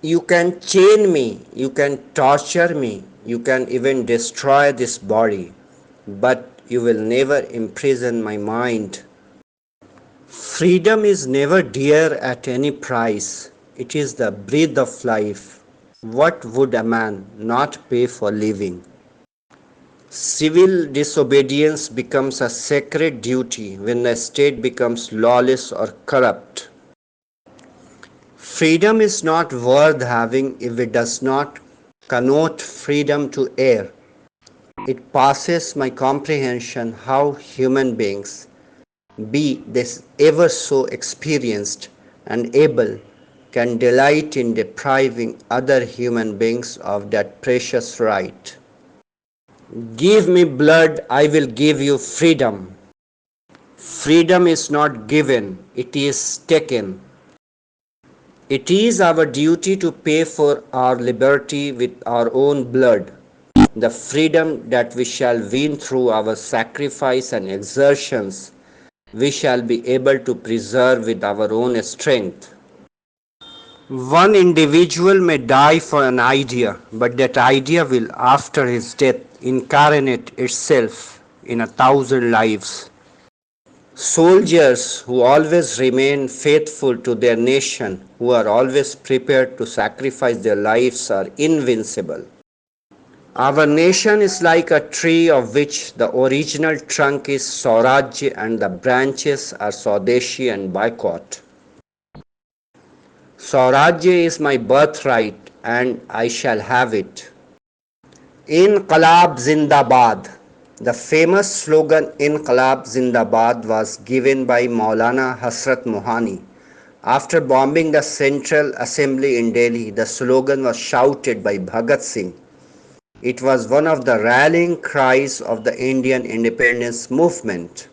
You can chain me, you can torture me, you can even destroy this body, but you will never imprison my mind. Freedom is never dear at any price. It is the breath of life. What would a man not pay for living? Civil disobedience becomes a sacred duty when the state becomes lawless or corrupt. Freedom is not worth having if it does not connote freedom to err. It passes my comprehension how human beings, be they ever so experienced and able, can delight in depriving other human beings of that precious right. Give me blood, I will give you freedom. Freedom is not given, it is taken. It is our duty to pay for our liberty with our own blood. The freedom that we shall win through our sacrifice and exertions, we shall be able to preserve with our own strength. One individual may die for an idea, but that idea will, after his death, incarnate itself in 1,000 lives. Soldiers who always remain faithful to their nation, who are always prepared to sacrifice their lives, are invincible. Our nation is like a tree of which the original trunk is Swaraj and the branches are Swadeshi and boycott. Swaraj is my birthright and I shall have it. Inqalab Zindabad. The famous slogan Inqalab Zindabad was given by Maulana Hasrat Mohani. After bombing the Central Assembly in Delhi, the slogan was shouted by Bhagat Singh. It was one of the rallying cries of the Indian independence movement.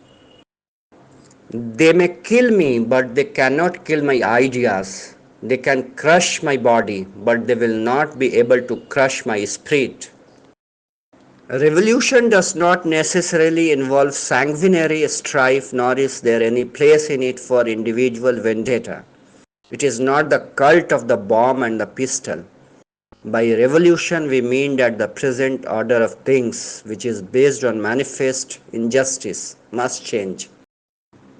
They may kill me, but they cannot kill my ideas. They can crush my body, but they will not be able to crush my spirit. Revolution does not necessarily involve sanguinary strife, nor is there any place in it for individual vendetta. It is not the cult of the bomb and the pistol. By revolution, we mean that the present order of things, which is based on manifest injustice, must change.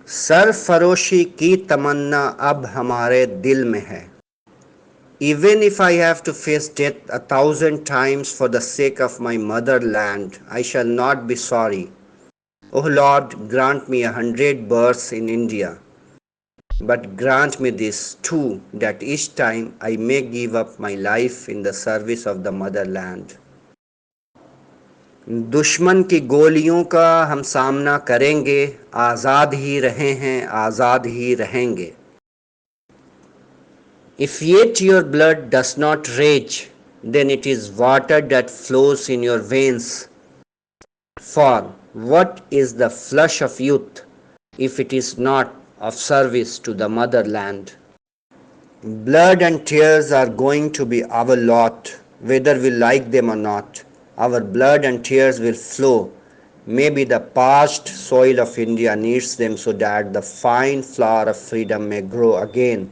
सरफरोशी की तमन्ना अब हमारे दिल में है. Even if I have to face death 1,000 times for the sake of my motherland, I shall not be sorry. O Lord, grant me 100 births in India, but grant me this too, that each time I may give up my life in the service of the motherland. दुश्मन की गोलियों का हम सामना करेंगे, आज़ाद ही रहे हैं, आज़ाद ही रहेंगे. If yet your blood does not rage, then it is water that flows in your veins. For what is the flush of youth if it is not of service to the motherland? Blood and tears are going to be our lot, whether we like them or not. Our blood and tears will flow. Maybe the parched soil of India needs them so that the fine flower of freedom may grow again.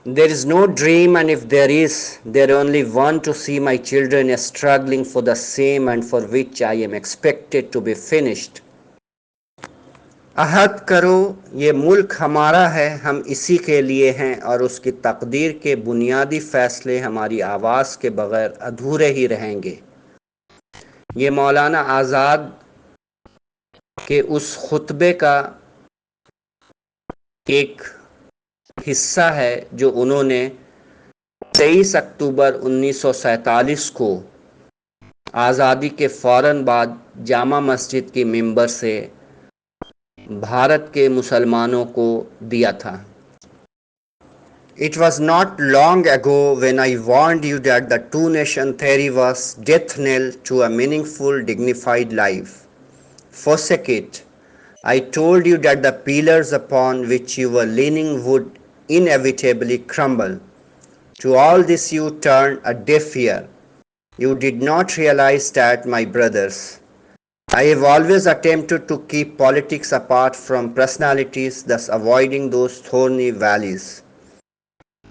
There is no dream, and if there is, there only one to see my children struggling for the same and for which I am expected to be finished. अहद करो ये मुल्क हमारा है, हम इसी के लिए हैं और उसकी तकदीर के बुनियादी फैसले हमारी आवाज़ के बगैर अधूरे ही रहेंगे. ये मौलाना आज़ाद के उस खुतबे का एक हिस्सा है जो उन्होंने 23 अक्टूबर 1947 को आज़ादी के फ़ौरन बाद जामा मस्जिद की मिंबर से भारत के मुसलमानों को दिया था. It was not long ago when I warned you that the two-nation theory was death knell to a meaningful, dignified life. Forsake it. I told you that the pillars upon which you were leaning would inevitably crumble. To all this you turned a deaf ear. You did not realize that, my brothers. I have always attempted to keep politics apart from personalities, thus avoiding those thorny valleys.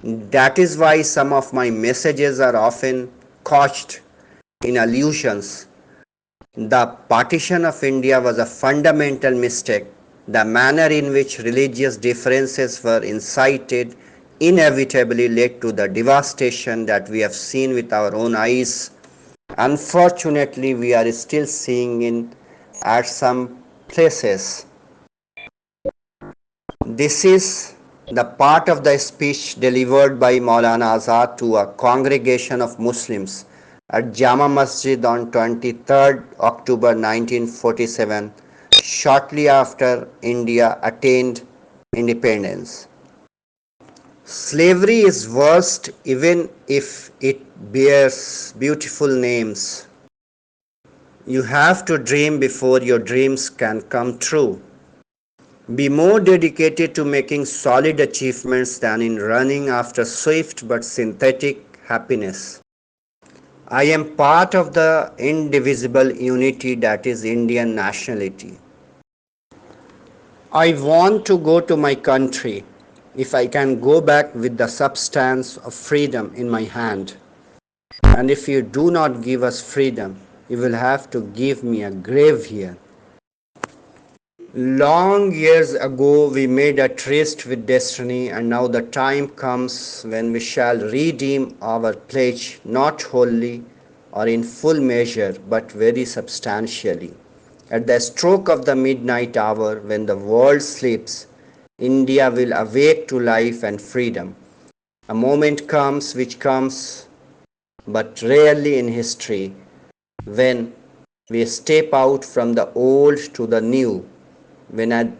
That is why some of my messages are often couched in allusions. The partition of India was a fundamental mistake. The manner in which religious differences were incited inevitably led to the devastation that we have seen with our own eyes. Unfortunately, we are still seeing it at some places. This is the part of the speech delivered by Maulana Azad to a congregation of Muslims at Jama Masjid on 23rd October 1947, shortly after India attained independence. Slavery is worst even if it bears beautiful names. You have to dream before your dreams can come true. Be more dedicated to making solid achievements than in running after swift but synthetic happiness. I am part of the indivisible unity that is Indian nationality. I want to go to my country if I can go back with the substance of freedom in my hand. And if you do not give us freedom, you will have to give me a grave here. Long years ago, we made a tryst with destiny, and now the time comes when we shall redeem our pledge not wholly or in full measure, but very substantially. At the stroke of the midnight hour, when the world sleeps, India will awake to life and freedom. A moment comes which comes but rarely in history, when we step out from the old to the new, when an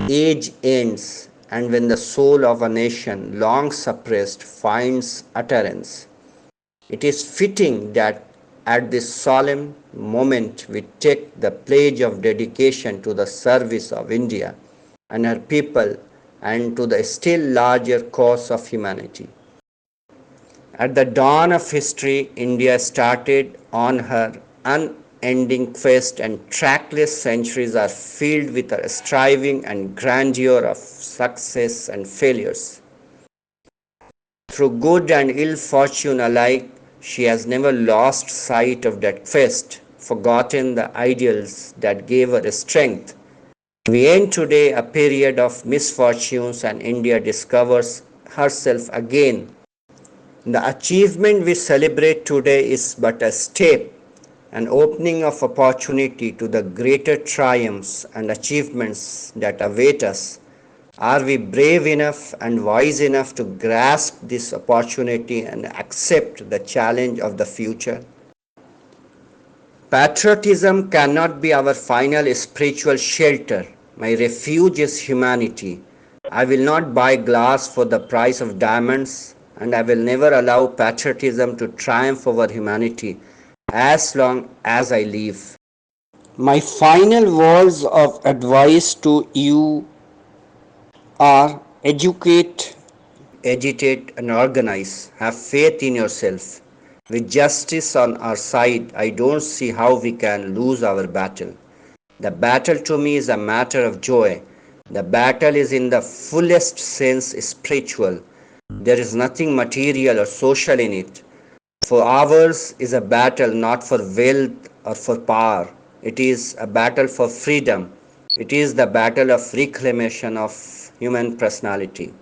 age ends and when the soul of a nation long suppressed finds utterance. It is fitting that at this solemn moment we take the pledge of dedication to the service of India and her people and to the still larger cause of humanity. At the dawn of history, India started on her unending quest, and trackless centuries are filled with her striving and grandeur of success and failures. Through good and ill fortune alike, she has never lost sight of that quest, forgotten the ideals that gave her strength. We end today a period of misfortunes, and India discovers herself again. The achievement we celebrate today is but a step, an opening of opportunity to the greater triumphs and achievements that await us. Are we brave enough and wise enough to grasp this opportunity and accept the challenge of the future? Patriotism cannot be our final spiritual shelter. My refuge is humanity. I will not buy glass for the price of diamonds, and I will never allow patriotism to triumph over humanity as long as I live. My final words of advice to you are: educate, agitate, and organize. Have faith in yourself. With justice on our side, I don't see how we can lose our battle. The battle to me is a matter of joy. The battle is in the fullest sense spiritual. There is nothing material or social in it. For ours is a battle not for wealth or for power. It is a battle for freedom. It is the battle of reclamation of human personality.